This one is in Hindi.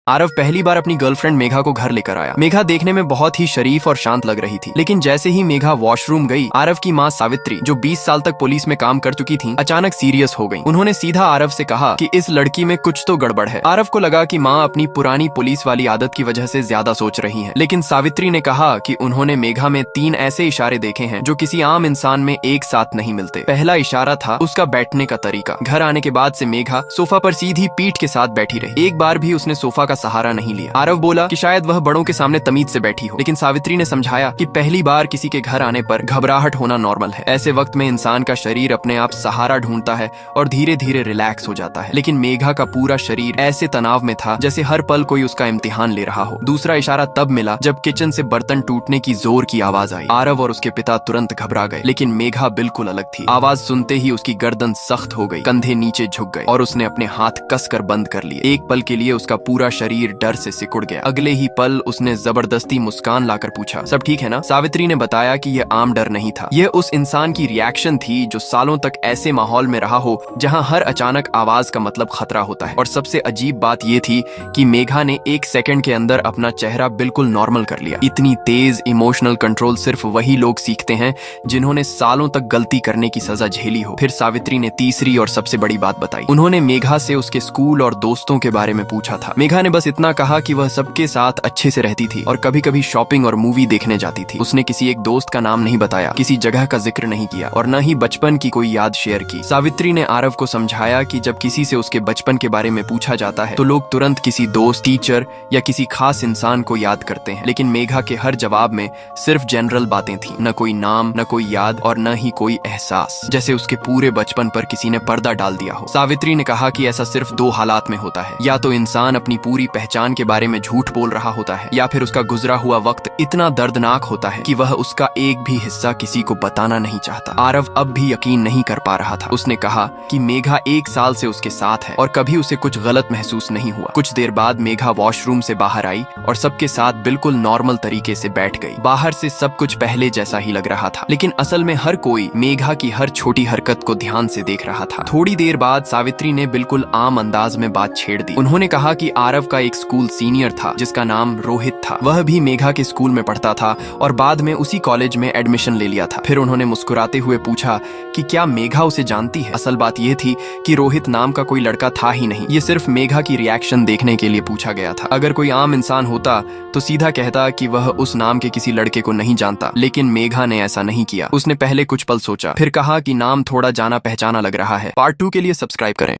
आरव पहली बार अपनी गर्लफ्रेंड मेघा को घर लेकर आया। मेघा देखने में बहुत ही शरीफ और शांत लग रही थी, लेकिन जैसे ही मेघा वॉशरूम गई, आरव की माँ सावित्री, जो 20 साल तक पुलिस में काम कर चुकी थी, अचानक सीरियस हो गई। उन्होंने सीधा आरव से कहा कि इस लड़की में कुछ तो गड़बड़ है। आरव को लगा कि माँ अपनी पुरानी पुलिस वाली आदत की वजह से ज्यादा सोच रही हैं, लेकिन सावित्री ने कहा कि उन्होंने मेघा में 3 ऐसे इशारे देखे हैं जो किसी आम इंसान में एक साथ नहीं मिलते। पहला इशारा था उसका बैठने का तरीका। घर आने के बाद से मेघा सोफा पर सीधी पीठ के साथ बैठी रही, एक बार भी उसने सोफा का सहारा नहीं लिया। आरव बोला कि शायद वह बड़ों के सामने तमीज से बैठी हो, लेकिन सावित्री ने समझाया कि पहली बार किसी के घर आने पर घबराहट होना नॉर्मल है। ऐसे वक्त में इंसान का शरीर अपने आप सहारा ढूंढता है और धीरे धीरे रिलैक्स हो जाता है, लेकिन मेघा का पूरा शरीर ऐसे तनाव में था जैसे हर पल कोई उसका इम्तिहान ले रहा हो। दूसरा इशारा तब मिला जब किचन से बर्तन टूटने की जोर की आवाज आई। आरव और उसके पिता तुरंत घबरा गए, लेकिन मेघा बिल्कुल अलग थी। आवाज सुनते ही उसकी गर्दन सख्त हो गई, कंधे नीचे झुक गए और उसने अपने हाथ कसकर बंद कर लिए। एक पल के लिए उसका पूरा शरीर डर से सिकुड़ गया। अगले ही पल उसने जबरदस्ती मुस्कान लाकर पूछा, सब ठीक है ना? सावित्री ने बताया कि यह आम डर नहीं था, यह उस इंसान की रिएक्शन थी जो सालों तक ऐसे माहौल में रहा हो जहां हर अचानक आवाज का मतलब खतरा होता है। और सबसे अजीब बात यह थी कि मेघा ने 1 सेकंड के अंदर अपना चेहरा बिल्कुल नॉर्मल कर लिया। इतनी तेज इमोशनल कंट्रोल सिर्फ वही लोग सीखते हैं जिन्होंने सालों तक गलती करने की सजा झेली हो। फिर सावित्री ने तीसरी और सबसे बड़ी बात बताई। उन्होंने मेघा से उसके स्कूल और दोस्तों के बारे में पूछा था। मेघा ने बस इतना कहा कि वह सबके साथ अच्छे से रहती थी और कभी कभी शॉपिंग और मूवी देखने जाती थी। उसने किसी एक दोस्त का नाम नहीं बताया, किसी जगह का जिक्र नहीं किया और न ही बचपन की कोई याद शेयर की। सावित्री ने आरव को समझाया कि जब किसी से उसके बचपन के बारे में पूछा जाता है तो लोग तुरंत किसी दोस्त, टीचर या किसी खास इंसान को याद करते हैं, लेकिन मेघा के हर जवाब में सिर्फ जनरल बातें थी, न कोई नाम, न कोई याद और न ही कोई एहसास, जैसे उसके पूरे बचपन पर किसी ने पर्दा डाल दिया हो। सावित्री ने कहा कि ऐसा सिर्फ 2 हालात में होता है, या तो इंसान अपनी पूरी पहचान के बारे में झूठ बोल रहा होता है, या फिर उसका गुजरा हुआ वक्त इतना दर्दनाक होता है कि वह उसका एक भी हिस्सा किसी को बताना नहीं चाहता। आरव अब भी यकीन नहीं कर पा रहा था। उसने कहा कि मेघा 1 साल से उसके साथ है और कभी उसे कुछ गलत महसूस नहीं हुआ। कुछ देर बाद मेघा वॉशरूम से बाहर आई और सबके साथ बिल्कुल नॉर्मल तरीके से बैठ गई। बाहर से सब कुछ पहले जैसा ही लग रहा था, लेकिन असल में हर कोई मेघा की हर छोटी हरकत को ध्यान से देख रहा था। थोड़ी देर बाद सावित्री ने बिल्कुल आम अंदाज में बात छेड़ दी। उन्होंने कहा कि आरव का एक स्कूल सीनियर था जिसका नाम रोहित था। वह भी मेघा के स्कूल में पढ़ता था और बाद में उसी कॉलेज में एडमिशन ले लिया था। फिर उन्होंने मुस्कुराते हुए पूछा कि क्या मेघा उसे जानती है? असल बात यह थी कि रोहित नाम का कोई लड़का था ही नहीं। ये सिर्फ मेघा की रिएक्शन देखने के लिए पूछा गया था। अगर कोई आम इंसान होता तो सीधा कहता कि वह उस नाम के किसी लड़के को नहीं जानता, लेकिन मेघा ने ऐसा नहीं किया। उसने पहले कुछ पल सोचा, फिर कहा कि नाम थोड़ा जाना पहचाना लग रहा है। पार्ट 2 के लिए सब्सक्राइब करें।